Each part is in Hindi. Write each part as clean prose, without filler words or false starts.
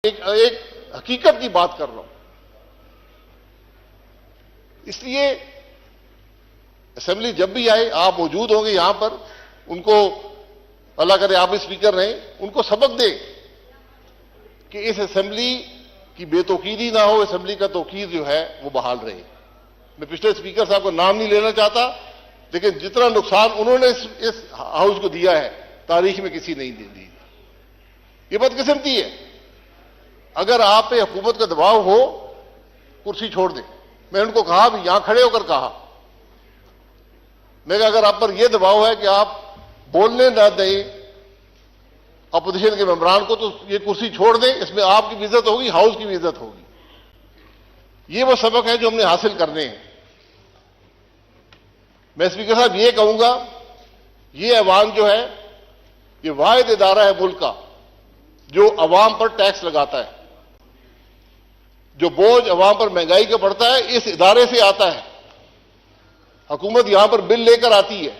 एक हकीकत की बात कर रहा हूं। इसलिए असेंबली जब भी आए आप मौजूद होंगे यहां पर, उनको अल्लाह करे आप भी स्पीकर रहें, उनको सबक दें कि इस असेंबली की बेतौकीदी ना हो, असेंबली का तौकीर जो है वो बहाल रहे। मैं पिछले स्पीकर साहब का नाम नहीं लेना चाहता, लेकिन जितना नुकसान उन्होंने इस हाउस को दिया है तारीख में किसी नहीं दी। ये बदकिस्मती है। अगर आप पे हुकूमत का दबाव हो, कुर्सी छोड़ दें। मैं उनको कहा भी, यहां खड़े होकर कहा, मैं अगर आप पर यह दबाव है कि आप बोलने ना दें अपोजिशन के मेंबरान को, तो ये कुर्सी छोड़ दें। इसमें आपकी भी इज्जत होगी, हाउस की भी इज्जत होगी। ये वो सबक है जो हमने हासिल करने हैं। मैं स्पीकर साहब ये कहूंगा, ये ऐवान जो है ये वाहिद इदारा है मुल्क का जो अवाम पर टैक्स लगाता है। जो बोझ अवाम पर महंगाई का पड़ता है इस इदारे से आता है। हुकूमत यहां पर बिल लेकर आती है,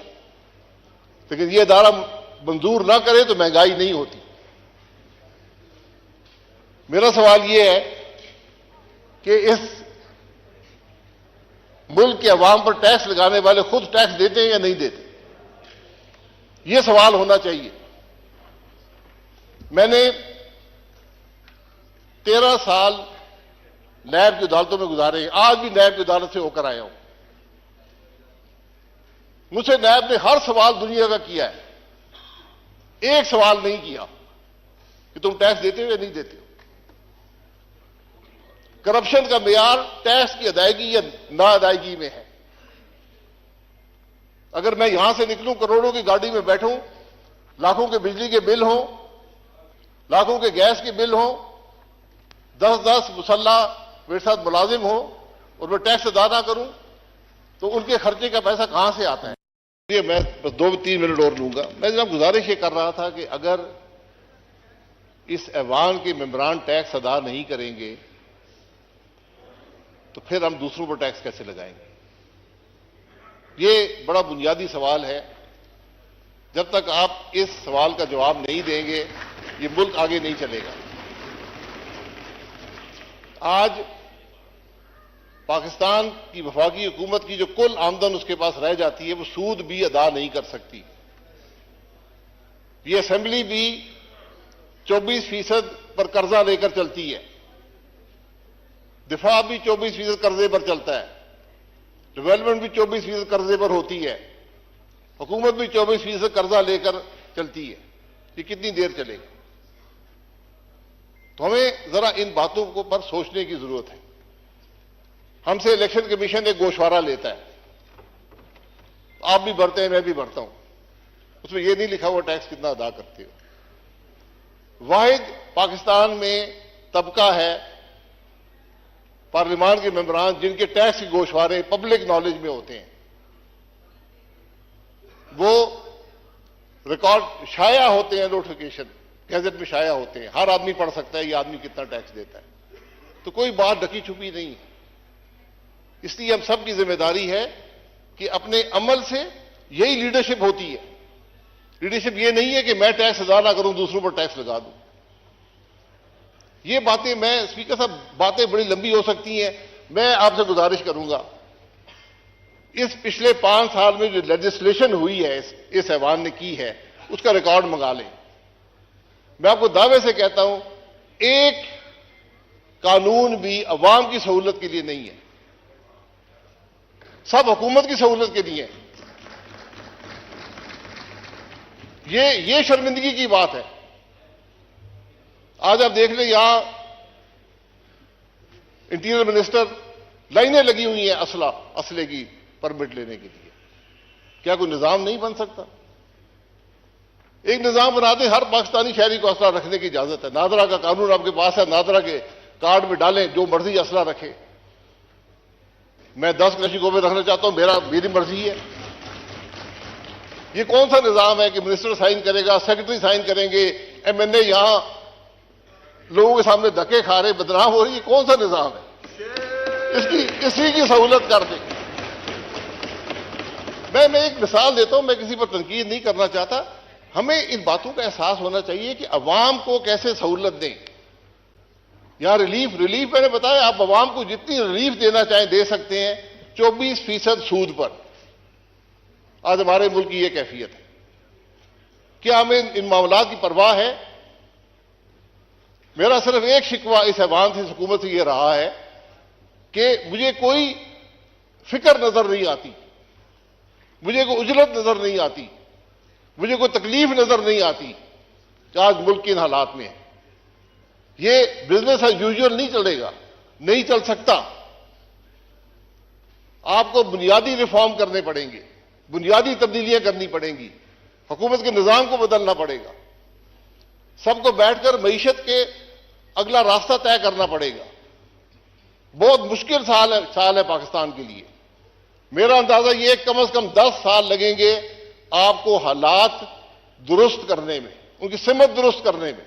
लेकिन यह इदारा मंजूर ना करे तो महंगाई नहीं होती। मेरा सवाल यह है कि इस मुल्क के अवाम पर टैक्स लगाने वाले खुद टैक्स देते हैं या नहीं देते, यह सवाल होना चाहिए। मैंने 13 साल नैब की अदालतों में गुजारे हैं, आज भी नैब की अदालत से होकर आया हूं। मुझसे नैब ने हर सवाल दुनिया का किया है, एक सवाल नहीं किया कि तुम टैक्स देते हो या नहीं देते हो। करप्शन का मेयार टैक्स की अदायगी या ना अदायगी में है। अगर मैं यहां से निकलूं, करोड़ों की गाड़ी में बैठूं, लाखों के बिजली के बिल हों, लाखों के गैस के बिल हों, 10-10 मुसल्ला मेरे साथ मुलाजिम हो और मैं टैक्स अदा ना करूं, तो उनके खर्चे का पैसा कहां से आता है। ये मैं बस 2-3 मिनट और लूंगा। मैं जनाब गुजारिश ये कर रहा था कि अगर इस ऐवान के मेंबरान टैक्स अदा नहीं करेंगे तो फिर हम दूसरों पर टैक्स कैसे लगाएंगे। ये बड़ा बुनियादी सवाल है। जब तक आप इस सवाल का जवाब नहीं देंगे ये मुल्क आगे नहीं चलेगा। आज पाकिस्तान की वफाकी हुकूमत की जो कुल आमदन उसके पास रह जाती है वो सूद भी अदा नहीं कर सकती। ये असेंबली भी 24% पर कर्जा लेकर चलती है, दिफा भी 24% कर्जे पर चलता है, डेवलपमेंट भी 24% कर्जे पर होती है, हुकूमत भी 24% कर्जा लेकर चलती है। ये कितनी देर चलेगा। तो हमें जरा इन बातों को पर सोचने की जरूरत है। हमसे इलेक्शन कमीशन एक गोशवारा लेता है, आप भी भरते हैं, मैं भी भरता हूं, उसमें यह नहीं लिखा हुआ टैक्स कितना अदा करते हो। वाहिद पाकिस्तान में तबका है पार्लियामान के मेंबरान जिनके टैक्स के गोशवारे पब्लिक नॉलेज में होते हैं। वो रिकॉर्ड शाया होते हैं, नोटिफिकेशन गैजेट में शाया होते हैं, हर आदमी पढ़ सकता है ये आदमी कितना टैक्स देता है। तो कोई बात ढकी छुपी नहीं है। इसलिए हम सब की जिम्मेदारी है कि अपने अमल से यही लीडरशिप होती है। लीडरशिप ये नहीं है कि मैं टैक्स अदा ना करूं दूसरों पर टैक्स लगा दूं। ये बातें, मैं स्पीकर साहब बातें बड़ी लंबी हो सकती हैं। मैं आपसे गुजारिश करूंगा, इस पिछले 5 साल में जो लेजिस्लेशन हुई है इस ऐवान ने की है उसका रिकॉर्ड मंगा लें। मैं आपको दावे से कहता हूं एक कानून भी अवाम की सहूलत के लिए नहीं है, सब हुकूमत की सहूलत के लिए है। ये शर्मिंदगी की बात है। आज आप देख लें यहां इंटीरियर मिनिस्टर लाइनें लगी हुई हैं असले की परमिट लेने के लिए। क्या कोई निजाम नहीं बन सकता। एक निजाम बना दे, हर पाकिस्तानी शहरी को असला रखने की इजाजत है। नादरा का कानून आपके पास है, नादरा के कार्ड में डालें, जो मर्जी असला रखे। मैं 10 क्लैशिकों में रखना चाहता हूं, मेरी मर्जी है। ये कौन सा निजाम है कि मिनिस्टर साइन करेगा, सेक्रेटरी साइन करेंगे, एमएनए यहां लोगों के सामने धक्के खा रहे, बदनाम हो रही है। कौन सा निजाम है। इसी की सहूलत कर दे। मैं एक मिसाल देता हूं, मैं किसी पर तनकीद नहीं करना चाहता। हमें इन बातों का एहसास होना चाहिए कि अवाम को कैसे सहूलत दें। यहां रिलीफ मैंने बताया, आप आवाम को जितनी रिलीफ देना चाहें दे सकते हैं। 24% सूद पर आज हमारे मुल्क की यह कैफियत है। क्या हमें इन मामलात की परवाह है? मेरा सिर्फ एक शिकवा इस ऐवान से, हुकूमत से यह रहा है कि मुझे कोई फिक्र नजर नहीं आती, मुझे कोई उजलत नजर नहीं आती, मुझे कोई तकलीफ नजर नहीं आती कि आज मुल्क के इन हालात में है। ये बिजनेस एज यूजुअल नहीं चलेगा, नहीं चल सकता। आपको बुनियादी रिफॉर्म करने पड़ेंगे, बुनियादी तब्दीलियां करनी पड़ेंगी, हुकूमत के निजाम को बदलना पड़ेगा, सबको बैठकर मईशत के अगला रास्ता तय करना पड़ेगा। बहुत मुश्किल साल है पाकिस्तान के लिए। मेरा अंदाजा ये कम से कम 10 साल लगेंगे आपको हालात दुरुस्त करने में, उनकी सिमत दुरुस्त करने में।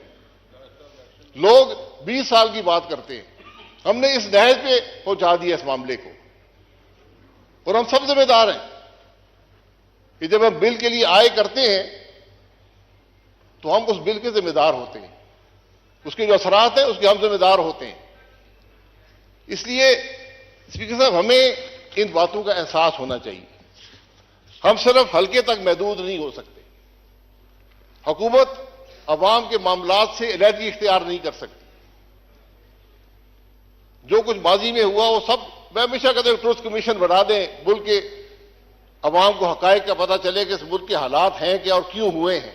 लोग 20 साल की बात करते हैं, हमने इस नहज पे पहुंचा दिया इस मामले को, और हम सब जिम्मेदार हैं कि जब हम बिल के लिए आए करते हैं तो हम उस बिल के जिम्मेदार होते हैं, उसके जो असरात हैं उसके हम जिम्मेदार होते हैं। इसलिए स्पीकर साहब, हमें इन बातों का एहसास होना चाहिए। हम सिर्फ हल्के तक महदूद नहीं हो सकते। हुकूमत अवाम के मामलात से अलहदगी इख्तियार नहीं कर सकती। जो कुछ माजी में हुआ वो सब, मैं हमेशा कहता हूं ट्रुथ कमीशन बना दें, मुल्क के अवाम को हकायक का पता चले कि इस मुल्क के हालात हैं क्या और क्यों हुए हैं।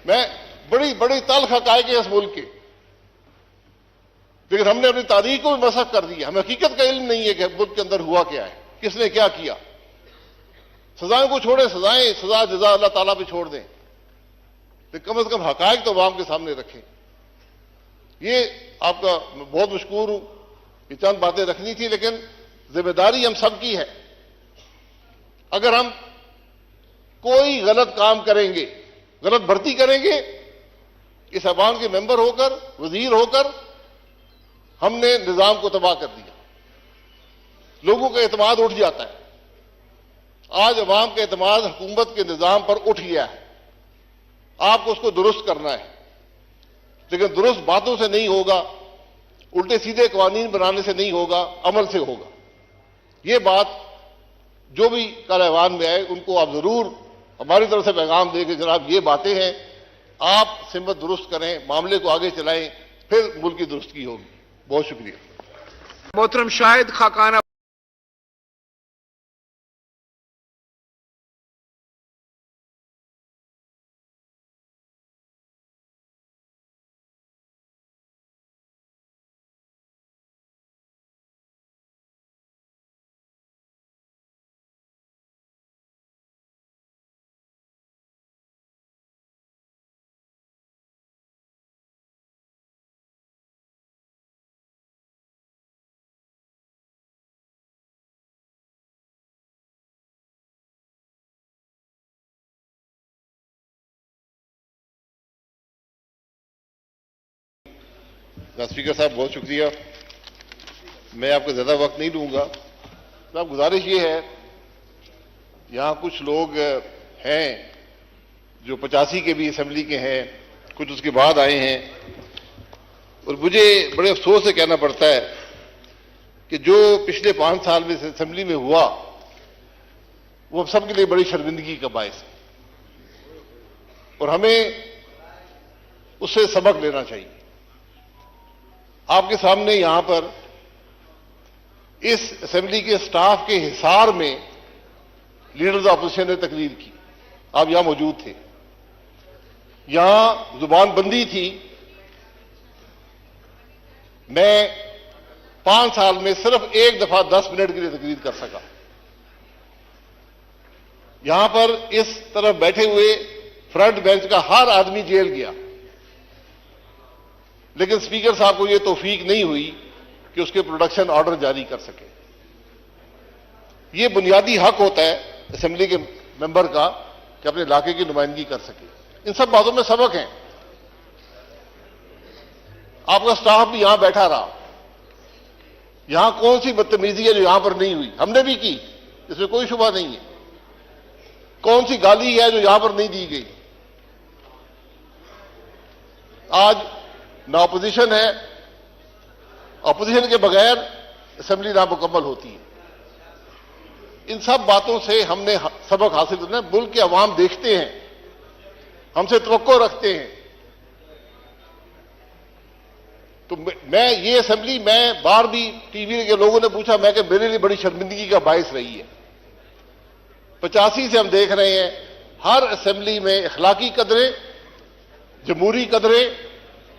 मैं बड़ी बड़ी तल्ख हकायक है इस मुल्क के, लेकिन हमने अपनी तारीख को भी मसख कर दिया। हमें हकीकत का इल्म नहीं है कि मुल्क के अंदर हुआ क्या है, किसने क्या किया। सजाओं को छोड़े, सजा जजा अल्लाह ताला पे छोड़ दें, तो कम से कम हकायक तो अवाम के सामने रखें। ये आपका बहुत मशकूर हूं, ये चंद बातें रखनी थी, लेकिन जिम्मेदारी हम सबकी है। अगर हम कोई गलत काम करेंगे, गलत भर्ती करेंगे, इस अवाम के मेंबर होकर, वजीर होकर, हमने निजाम को तबाह कर दिया। लोगों का एतमाद उठ जाता है। आज अवाम का एतमाद हुकूमत के निजाम पर उठ गया है। आपको उसको दुरुस्त करना है, लेकिन दुरुस्त बातों से नहीं होगा, उल्टे सीधे कानून बनाने से नहीं होगा, अमल से होगा। ये बात जो भी कल ऐवान में आए उनको आप जरूर हमारी तरफ से पैगाम दें कि जनाब ये बातें हैं, आप सिमत दुरुस्त करें, मामले को आगे चलाएं, फिर मुल्क की दुरुस्ती होगी। बहुत शुक्रिया। मोहतरम शाहिद खाकाना। स्पीकर साहब बहुत शुक्रिया। मैं आपको ज्यादा वक्त नहीं लूंगा। तो आप गुजारिश ये है, यहां कुछ लोग हैं जो 85 के भी असेंबली के हैं, कुछ उसके बाद आए हैं, और मुझे बड़े अफसोस से कहना पड़ता है कि जो पिछले 5 साल में असेंबली में हुआ वो सबके लिए बड़ी शर्मिंदगी का बायस है, और हमें उससे सबक लेना चाहिए। आपके सामने यहां पर इस असेंबली के स्टाफ के हिसार में लीडर्स ऑपोजिशन ने तकरीर की, आप यहां मौजूद थे। यहां जुबान बंदी थी। मैं 5 साल में सिर्फ एक दफा 10 मिनट के लिए तकरीर कर सका। यहां पर इस तरफ बैठे हुए फ्रंट बेंच का हर आदमी जेल गया, लेकिन स्पीकर साहब को यह तौफीक नहीं हुई कि उसके प्रोडक्शन ऑर्डर जारी कर सके। यह बुनियादी हक होता है असेंबली के मेंबर का कि अपने इलाके की नुमाइंदगी कर सके। इन सब बातों में सबक है। आपका स्टाफ भी यहां बैठा रहा। यहां कौन सी बदतमीजी है जो यहां पर नहीं हुई? हमने भी की, इसमें कोई शुबा नहीं है। कौन सी गाली है जो यहां पर नहीं दी गई? आज ना अपोजिशन है। अपोजिशन के बगैर असेंबली नामुकम्मल होती है। इन सब बातों से हमने सबक हासिल करना है। मुल्क के अवाम देखते हैं, हमसे तवक्को रखते हैं। तो मैं ये असेंबली, मैं बार भी टीवी के लोगों ने पूछा, मैं कि मेरे लिए बड़ी शर्मिंदगी का बायस रही है। 85 से हम देख रहे हैं हर असेंबली में अखलाकी कदरें, जमहूरी कदरें,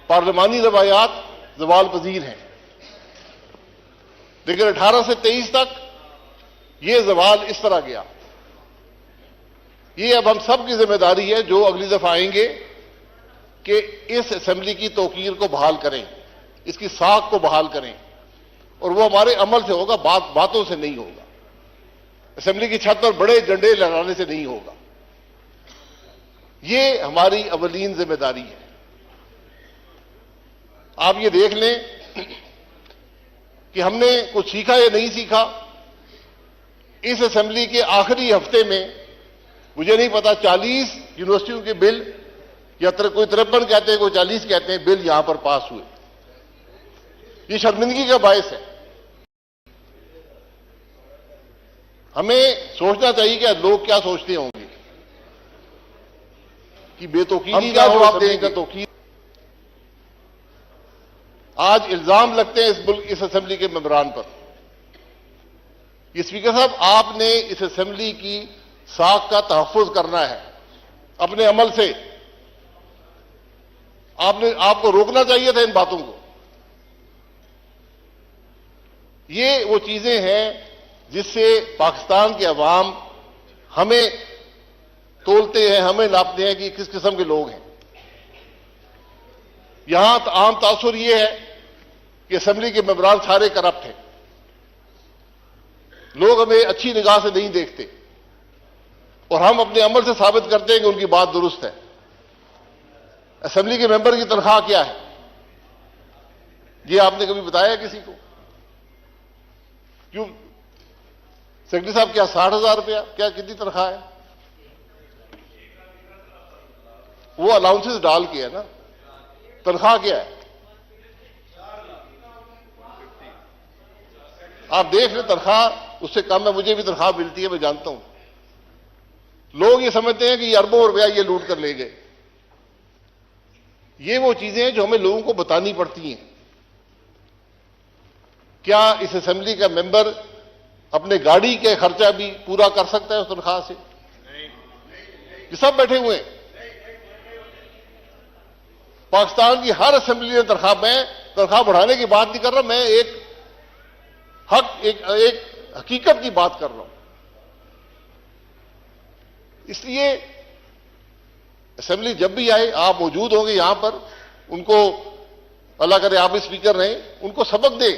पार्लिमानी रवायात ज़वाल पजीर हैं। लेकिन 18 से 23 तक ये ज़वाल इस तरह गया। ये अब हम सब की जिम्मेदारी है जो अगली दफा आएंगे कि इस असेंबली की तौकीर को बहाल करें, इसकी साख को बहाल करें, और वो हमारे अमल से होगा, बातों से नहीं होगा। असेंबली की छत पर बड़े झंडे लहराने से नहीं होगा। ये हमारी अवलीन जिम्मेदारी है। आप ये देख लें कि हमने कुछ सीखा या नहीं सीखा। इस असेंबली के आखिरी हफ्ते में मुझे नहीं पता 40 यूनिवर्सिटियों के बिल, या कोई 53 कहते हैं, कोई 40 कहते हैं, बिल यहां पर पास हुए। ये शर्मिंदगी का बायस है। हमें सोचना चाहिए कि लोग क्या सोचते होंगे कि बेतौकीदी का जवाब देंगे। तौकीद आज इल्जाम लगते हैं इस असेंबली के मेंबरान पर। ये स्पीकर साहब, आपने इस असेंबली की साख का तहफ्फुज करना है अपने अमल से। आपको रोकना चाहिए था इन बातों को। ये वो चीजें हैं जिससे पाकिस्तान के अवाम हमें तोलते हैं, हमें नापते हैं कि किस किस्म के लोग हैं। यहां आम तासुर ये है कि असेंबली के मेंबरान सारे करप्ट हैं। लोग हमें अच्छी निगाह से नहीं देखते और हम अपने अमल से साबित करते हैं कि उनकी बात दुरुस्त है। असेंबली के मेंबर की तनख्वाह क्या है, ये आपने कभी बताया किसी को? क्यों सेक्रेटरी साहब, क्या 60,000 रुपया, क्या कितनी तनख्वाह है? वो अलाउंसेस डाल के है ना। तनख्वाह क्या है आप देख रहे, तनख्वाह उससे कम है। मुझे भी तनख्वाह मिलती है, मैं जानता हूं। लोग ये समझते हैं कि ये अरबों रुपया ये लूट कर ले गए। ये वो चीजें हैं जो हमें लोगों को बतानी पड़ती हैं। क्या इस असेंबली का मेंबर अपने गाड़ी के खर्चा भी पूरा कर सकता है उस तनख्वाह से? ये सब बैठे हुए हैं। पाकिस्तान की हर असेंबली ने तनख्वाह बढ़ाने की बात नहीं कर रहा, मैं एक हकीकत की बात कर रहा हूं। इसलिए असेंबली जब भी आए, आप मौजूद होंगे यहां पर, उनको अल्लाह करे आप भी स्पीकर रहें, उनको सबक दें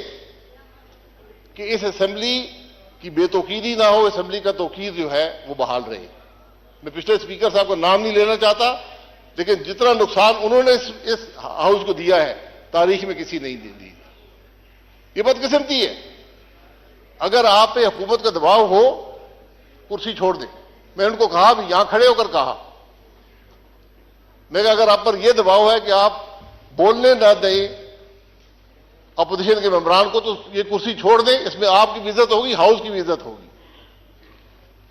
कि इस असेंबली की बेतौकीदी ना हो, असेंबली का तौकीर जो है वो बहाल रहे। मैं पिछले स्पीकर साहब का नाम नहीं लेना चाहता, लेकिन जितना नुकसान उन्होंने इस हाउस को दिया है, तारीख में किसी नहीं दी। ये बदकिस्मती है। अगर आप पे हुकूमत का दबाव हो, कुर्सी छोड़ दें। मैं उनको कहा, भी यहां खड़े होकर कहा, मैं कहा अगर आप पर यह दबाव है कि आप बोलने ना दें अपोजिशन के मेंबरान को, तो ये कुर्सी छोड़ दें। इसमें आपकी भी इज्जत होगी, हाउस की भी इज्जत होगी।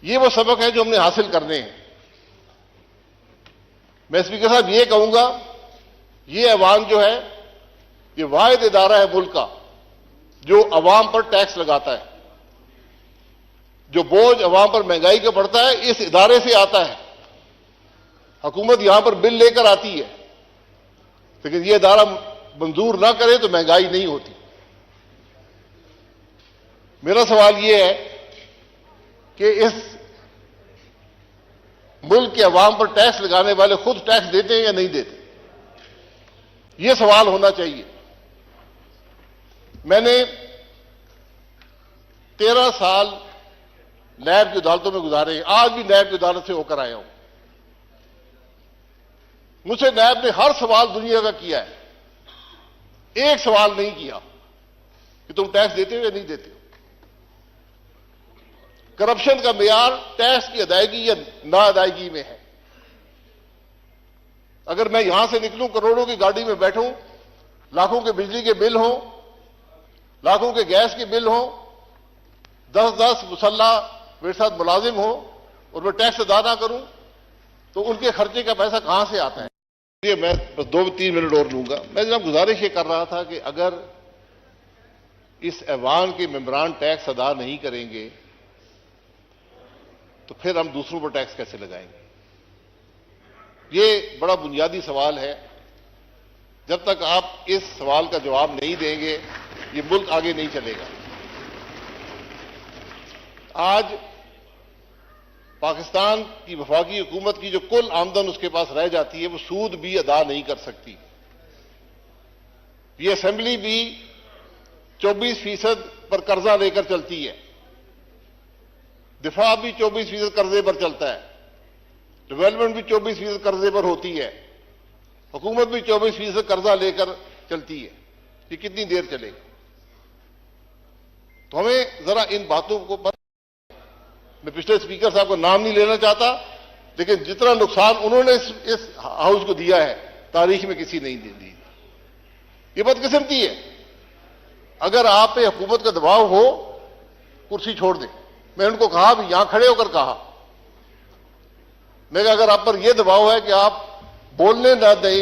ये वो सबक है जो हमने हासिल करने हैं। मैं स्पीकर साहब ये कहूंगा, ये ऐवान जो है, ये वाहिद इदारा है मुल्क का जो अवाम पर टैक्स लगाता है। जो बोझ अवाम पर महंगाई का पड़ता है, इस इदारे से आता है। हुकूमत यहां पर बिल लेकर आती है, लेकिन यह इदारा मंजूर ना करे तो महंगाई नहीं होती। मेरा सवाल यह है कि इस मुल्क के अवाम पर टैक्स लगाने वाले खुद टैक्स देते हैं या नहीं देते? यह सवाल होना चाहिए। मैंने 13 साल नैब की अदालतों में गुजारे हैं। आज भी नैब की अदालत से होकर आया हूं। मुझसे नैब ने हर सवाल दुनिया का किया है, एक सवाल नहीं किया कि तुम टैक्स देते हो या नहीं देते हो। करप्शन का मेयार टैक्स की अदायगी या ना अदायगी में है। अगर मैं यहां से निकलूं, करोड़ों की गाड़ी में बैठूं, लाखों के बिजली के बिल हों, लाखों के गैस के बिल हों, 10-10 मुसल्ला मेरे साथ मुलाजिम हो और मैं टैक्स अदा ना करूं, तो उनके खर्चे का पैसा कहां से आता है? ये मैं बस 2-3 मिनट और लूंगा। मैं जनाब गुजारिश ये कर रहा था कि अगर इस ऐवान के मेंबरान टैक्स अदा नहीं करेंगे तो फिर हम दूसरों पर टैक्स कैसे लगाएंगे? ये बड़ा बुनियादी सवाल है। जब तक आप इस सवाल का जवाब नहीं देंगे ये मुल्क आगे नहीं चलेगा। आज पाकिस्तान की वफाकी हुकूमत की जो कुल आमदन उसके पास रह जाती है वो सूद भी अदा नहीं कर सकती। ये असेंबली भी 24% पर कर्जा लेकर चलती है, दिफा भी 24% कर्जे पर चलता है, डेवलपमेंट भी 24% कर्जे पर होती है, हुकूमत भी 24% कर्जा लेकर चलती है। ये कितनी देर चलेगा? तो हमें जरा इन बातों को मैं पिछले स्पीकर साहब को नाम नहीं लेना चाहता, लेकिन जितना नुकसान उन्होंने इस हाउस को दिया है तारीख में किसी नहीं दी। ये बदकिस्मती है। अगर आप पे हुकूमत का दबाव हो कुर्सी छोड़ दें। मैं उनको कहा भी, यहां खड़े होकर कहा, मैं अगर आप पर यह दबाव है कि आप बोलने ना दें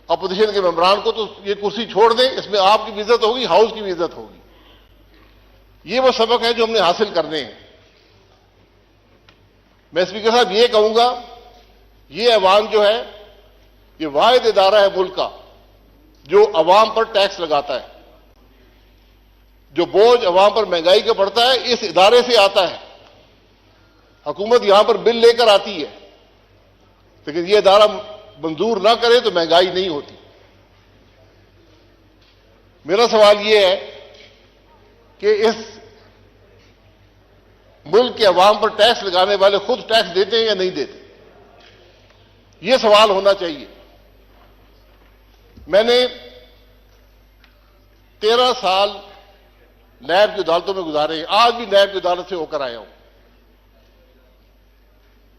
अपोजिशन के मेंबरान को, तो ये कुर्सी छोड़ दें। इसमें आपकी भी इज्जत होगी, हाउस की भी इज्जत होगी। ये वो सबक है जो हमने हासिल करने हैं। मैं स्पीकर साहब ये कहूंगा, ये ऐवान जो है ये वाहिद इदारा है मुल्क का जो अवाम पर टैक्स लगाता है। जो बोझ अवाम पर महंगाई का पड़ता है इस इदारे से आता है। हुकूमत यहां पर बिल लेकर आती है, लेकिन यह इदारा मंजूर ना करे तो महंगाई नहीं होती। मेरा सवाल यह है कि इस मुल्क के अवाम पर टैक्स लगाने वाले खुद टैक्स देते हैं या नहीं देते? यह सवाल होना चाहिए। मैंने 13 साल नैब की अदालतों में गुजारे हैं। आज भी नैब की अदालत से होकर आया हूं।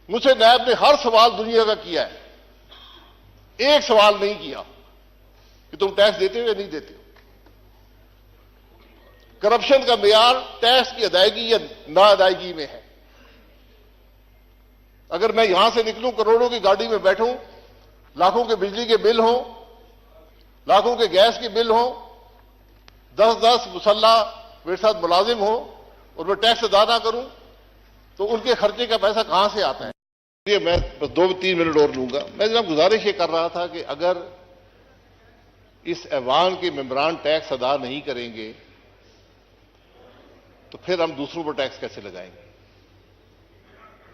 मुझसे नैब ने हर सवाल दुनिया का किया है, एक सवाल नहीं किया कि तुम टैक्स देते हो या नहीं देते हो। करप्शन का मेयार टैक्स की अदायगी या ना अदायगी में है। अगर मैं यहां से निकलूं, करोड़ों की गाड़ी में बैठूं, लाखों के बिजली के बिल हों, लाखों के गैस के बिल हों, 10-10 मुसल्ला मेरे साथ मुलाजिम हो और मैं टैक्स अदा ना करूं, तो उनके खर्चे का पैसा कहां से आता है? ये मैं बस 2-3 मिनट और लूंगा। मैं जनाब गुजारिश ये कर रहा था कि अगर इस ऐवान के मेंबरान टैक्स अदा नहीं करेंगे तो फिर हम दूसरों पर टैक्स कैसे लगाएंगे?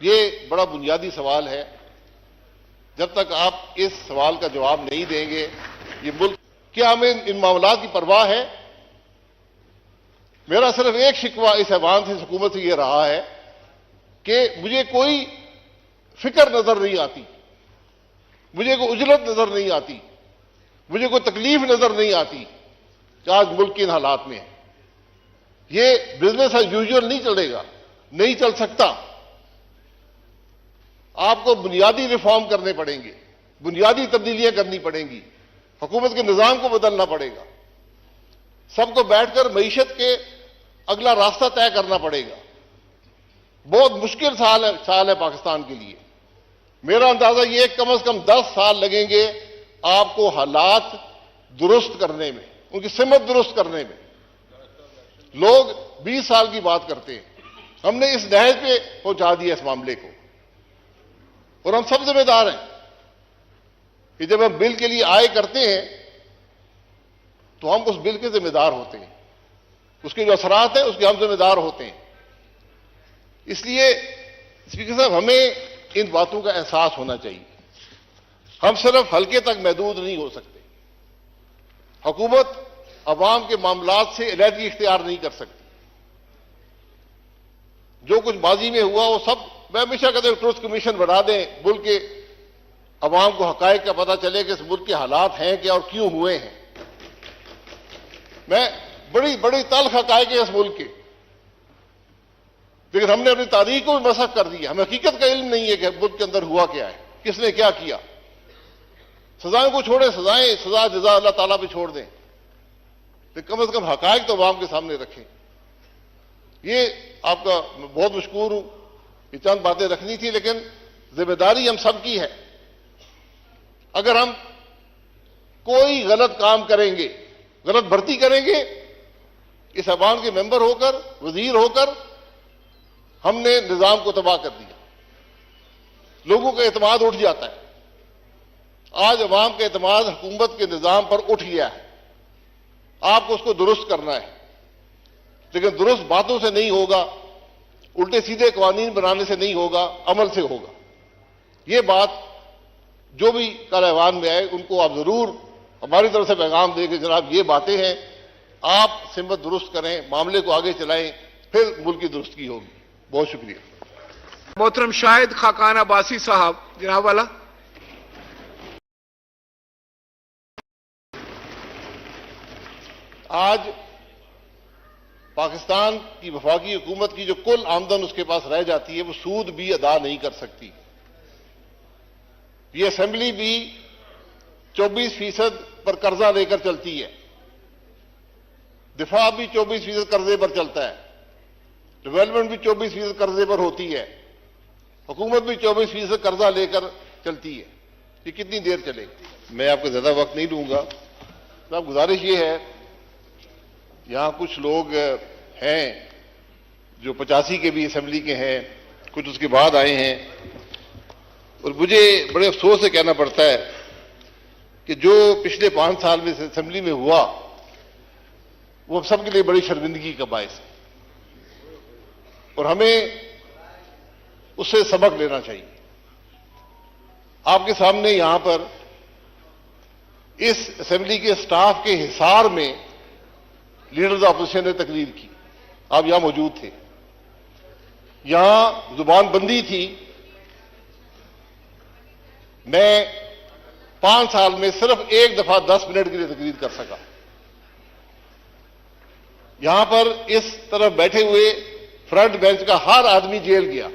ये बड़ा बुनियादी सवाल है। जब तक आप इस सवाल का जवाब नहीं देंगे ये मुल्क, क्या हमें इन मामलात की परवाह है? मेरा सिर्फ एक शिकवा इस ऐवान से, इस हुकूमत से यह रहा है कि मुझे कोई फिक्र नजर नहीं आती, मुझे कोई उजलत नजर नहीं आती, मुझे कोई तकलीफ नजर नहीं आती कि आज मुल्क के इन हालात में है। ये बिजनेस एज यूजुअल नहीं चलेगा, नहीं चल सकता। आपको बुनियादी रिफॉर्म करने पड़ेंगे, बुनियादी तब्दीलियां करनी पड़ेंगी, हुकूमत के निजाम को बदलना पड़ेगा, सबको बैठकर मईशत के अगला रास्ता तय करना पड़ेगा। बहुत मुश्किल साल है पाकिस्तान के लिए। मेरा अंदाजा यह कम से कम 10 साल लगेंगे आपको हालात दुरुस्त करने में, उनकी सिमत दुरुस्त करने में। लोग 20 साल की बात करते हैं, हमने इस नहज पे पहुंचा दिया इस मामले को, और हम सब जिम्मेदार हैं कि जब हम बिल के लिए आय करते हैं तो हम उस बिल के जिम्मेदार होते हैं, उसके जो असरात हैं उसके हम जिम्मेदार होते हैं। इसलिए स्पीकर साहब, हमें इन बातों का एहसास होना चाहिए। हम सिर्फ हल्के तक महदूद नहीं हो सकते। हुकूमत अवाम के मामलात से अलहदगी इख्तियार नहीं कर सकती। जो कुछ माजी में हुआ वो सब, मैं हमेशा कहता हूं ट्रुथ कमीशन बढ़ा दें, मुल्क के अवाम को हकायक का पता चले कि इस मुल्क के हालात हैं क्या और क्यों हुए हैं। मैं बड़ी बड़ी तल्ख हकायक है इस मुल्क के, लेकिन हमने अपनी तारीख को भी मसख कर दिया। हमें हकीकत का इल्म नहीं है कि मुल्क के अंदर हुआ क्या है, किसने क्या किया। सजाएं को छोड़े, सजा जजा अल्लाह ताला पे छोड़ दें, तो कम से कम हकायक तो अवाम के सामने रखें। ये आपका बहुत मशकूर हूं, ये चंद बातें रखनी थी, लेकिन जिम्मेदारी हम सब की है। अगर हम कोई गलत काम करेंगे, गलत भर्ती करेंगे, इस अवाम के मेंबर होकर, वजीर होकर हमने निजाम को तबाह कर दिया। लोगों का एतमाद उठ जाता है। आज अवाम का एतमाद हुकूमत के निजाम पर उठ गया है। आपको उसको दुरुस्त करना है, लेकिन दुरुस्त बातों से नहीं होगा, उल्टे सीधे कानून बनाने से नहीं होगा, अमल से होगा। ये बात जो भी कल ऐवान में आए उनको आप जरूर हमारी तरफ से पैगाम दें कि जनाब ये बातें हैं, आप सिमत दुरुस्त करें, मामले को आगे चलाएं, फिर मुल्क की दुरुस्ती होगी। बहुत शुक्रिया। मोहतरम शाहिद खाकान अब्बासी साहब, जनाब वाला। आज पाकिस्तान की वफाकी हुकूमत की जो कुल आमदन उसके पास रह जाती है, वो सूद भी अदा नहीं कर सकती। ये असेंबली भी 24% पर कर्जा लेकर चलती है, दिफा भी 24% कर्जे पर चलता है, डेवलपमेंट भी 24% कर्जे पर होती है, हुकूमत भी 24% कर्जा लेकर चलती है। ये कितनी देर चलेगी? मैं आपको ज्यादा वक्त नहीं लूंगा। तो गुजारिश ये है, यहां कुछ लोग हैं जो 85 के भी असेंबली के हैं, कुछ उसके बाद आए हैं, और मुझे बड़े अफसोस से कहना पड़ता है कि जो पिछले 5 साल में असेंबली में हुआ वो हम सब के लिए बड़ी शर्मिंदगी का बायस है, और हमें उससे सबक लेना चाहिए। आपके सामने यहां पर इस असेंबली के स्टाफ के हिसार में लीडर्स ऑपोजिशन ने तकरीर की, आप यहां मौजूद थे। यहां जुबान बंदी थी। मैं 5 साल में सिर्फ एक दफा 10 मिनट के लिए तकरीर कर सका। यहां पर इस तरफ बैठे हुए फ्रंट बेंच का हर आदमी जेल गया,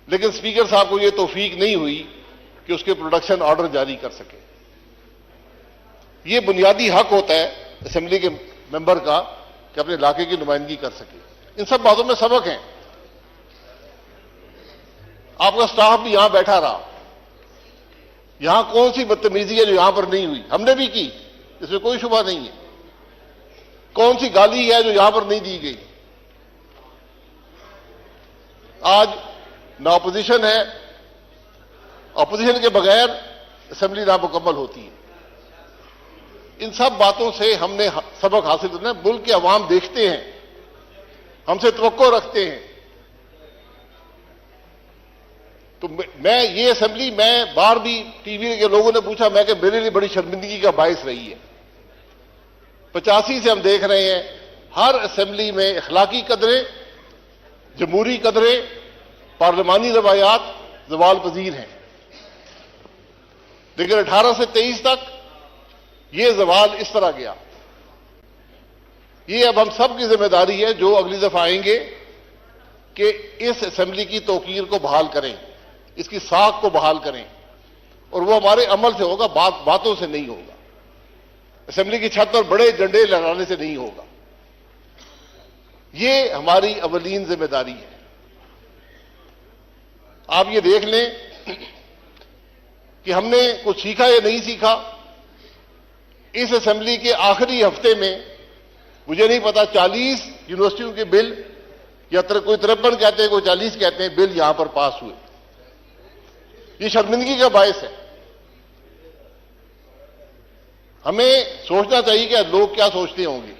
लेकिन स्पीकर साहब को यह तौफीक नहीं हुई कि उसके प्रोडक्शन ऑर्डर जारी कर सके। यह बुनियादी हक होता है असेंबली के मेंबर का कि अपने इलाके की नुमाइंदगी कर सके। इन सब बातों में सबक है। आपका स्टाफ भी यहां बैठा रहा। यहां कौन सी बदतमीजी है जो यहां पर नहीं हुई? हमने भी की, इसमें कोई शुबा नहीं है। कौन सी गाली है जो यहां पर नहीं दी गई? आज ना अपोजिशन है, अपोजिशन के बगैर असेंबली नामुकम्मल होती है। इन सब बातों से हमने सबक हासिल करना है। मुल्क के अवाम देखते हैं, हमसे तवक्को रखते हैं। तो मैं ये असेंबली, मैं बार भी टीवी के लोगों ने पूछा, मैं कि मेरे लिए बड़ी शर्मिंदगी का बायस रही है। 85 से हम देख रहे हैं हर असेंबली में अखलाकी कदरें, जमहूरी कदरें, पार्लिमानी रवायात ज़वाल पजीर हैं, लेकिन 18 से 23 तक ये ज़वाल इस तरह गया। ये अब हम सब की जिम्मेदारी है जो अगली दफा आएंगे कि इस असेंबली की तौकीर को बहाल करें, इसकी साख को बहाल करें, और वो हमारे अमल से होगा, बातों से नहीं होगा। असेंबली की छत पर बड़े झंडे लहराने से नहीं होगा। ये हमारी अवलीन जिम्मेदारी है। आप ये देख लें कि हमने कुछ सीखा या नहीं सीखा। इस असेंबली के आखिरी हफ्ते में, मुझे नहीं पता, 40 यूनिवर्सिटियों के बिल, या कोई 53 कहते हैं, कोई 40 कहते हैं, बिल यहां पर पास हुए। ये शर्मिंदगी का बायस है। हमें सोचना चाहिए कि लोग क्या सोचते होंगे,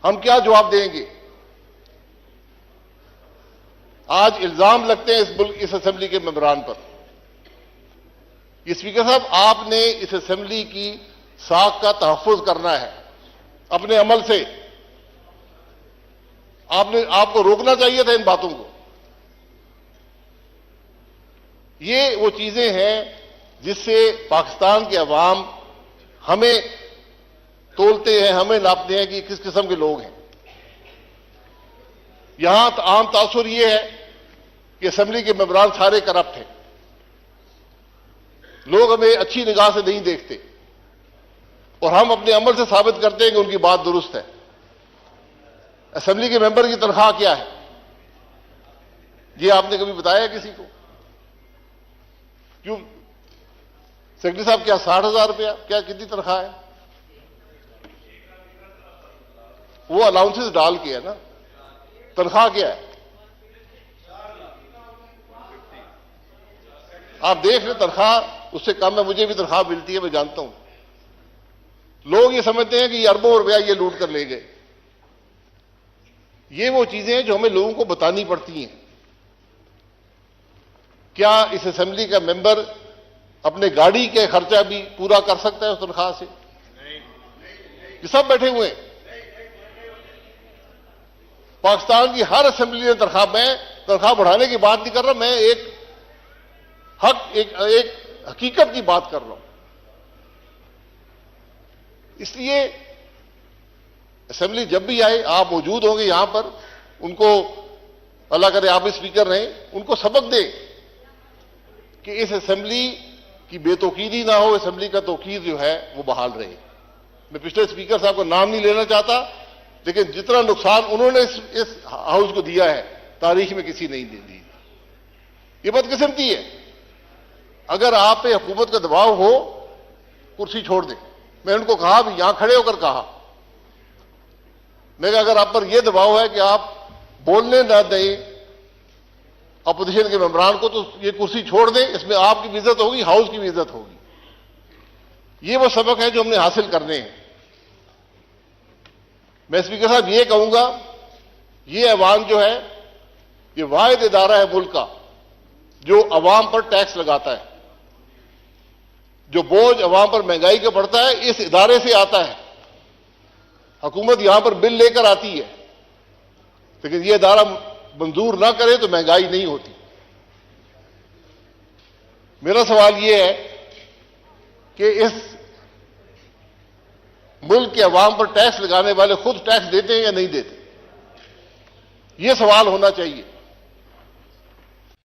हम क्या जवाब देंगे। आज इल्जाम लगते हैं इस असेंबली के मेंबरान पर। ये स्पीकर साहब, आपने इस असेंबली की साख का तहफ्फुज करना है अपने अमल से। आपको रोकना चाहिए था इन बातों को। ये वो चीजें हैं जिससे पाकिस्तान के अवाम हमें तोलते हैं, हमें नापते हैं कि किस किस्म के लोग हैं। यहां आम तासुर यह है कि असेंबली के मेंबरान सारे करप्ट हैं। लोग हमें अच्छी निगाह से नहीं देखते और हम अपने अमल से साबित करते हैं कि उनकी बात दुरुस्त है। असेंबली के मेंबर की तनख्वाह क्या है, ये आपने कभी बताया किसी को? क्यों सेक्रेटरी साहब, क्या 60,000 रुपया, क्या कितनी तनख्वाह है? वो अलाउंसेस डाल के है ना, तनख्वाह क्या है? आप देख रहे तनख्वाह उससे कम है, मुझे भी तनख्वाह मिलती है, मैं जानता हूं। लोग ये समझते हैं कि ये अरबों रुपया ये लूट कर ले गए। ये वो चीजें हैं जो हमें लोगों को बतानी पड़ती हैं। क्या इस असेंबली का मेंबर अपने गाड़ी के खर्चा भी पूरा कर सकता है उस तनख्वाह से? ये सब बैठे हुए हैं। पाकिस्तान की हर असेंबली ने तनख्वाह, मैं तनख्वाह बढ़ाने की बात नहीं कर रहा, मैं एक हकीकत की बात कर रहा हूं। इसलिए असेंबली जब भी आए, आप मौजूद होंगे यहां पर, उनको अल्लाह करे आप भी स्पीकर रहें, उनको सबक दें कि इस असेंबली की बेतौकीदी ना हो, असेंबली का तौकीर जो है वो बहाल रहे। मैं पिछले स्पीकर साहब को नाम नहीं लेना चाहता, लेकिन जितना नुकसान उन्होंने इस हाउस को दिया है, तारीख में किसी नहीं दे दी। ये बदकिस्मती है। अगर आप पे हुकूमत का दबाव हो, कुर्सी छोड़ दें। मैं उनको कहा, भी यहां खड़े होकर कहा, मैं अगर आप पर यह दबाव है कि आप बोलने ना दें अपोजिशन के मेंबरान को, तो ये कुर्सी छोड़ दें। इसमें आपकी भी इज्जत होगी, हाउस की भी इज्जत होगी। ये वो सबक है जो हमने हासिल करने हैं। मैं स्पीकर साहब ये कहूंगा, ये ऐवान जो है, ये वाहिद इदारा है मुल्क का जो अवाम पर टैक्स लगाता है। जो बोझ अवाम पर महंगाई का पड़ता है, इस इदारे से आता है। हुकूमत यहां पर बिल लेकर आती है, लेकिन यह इदारा मंजूर ना करे तो महंगाई नहीं होती। मेरा सवाल यह है कि इस मुल्क के अवाम पर टैक्स लगाने वाले खुद टैक्स देते हैं या नहीं देते? यह सवाल होना चाहिए।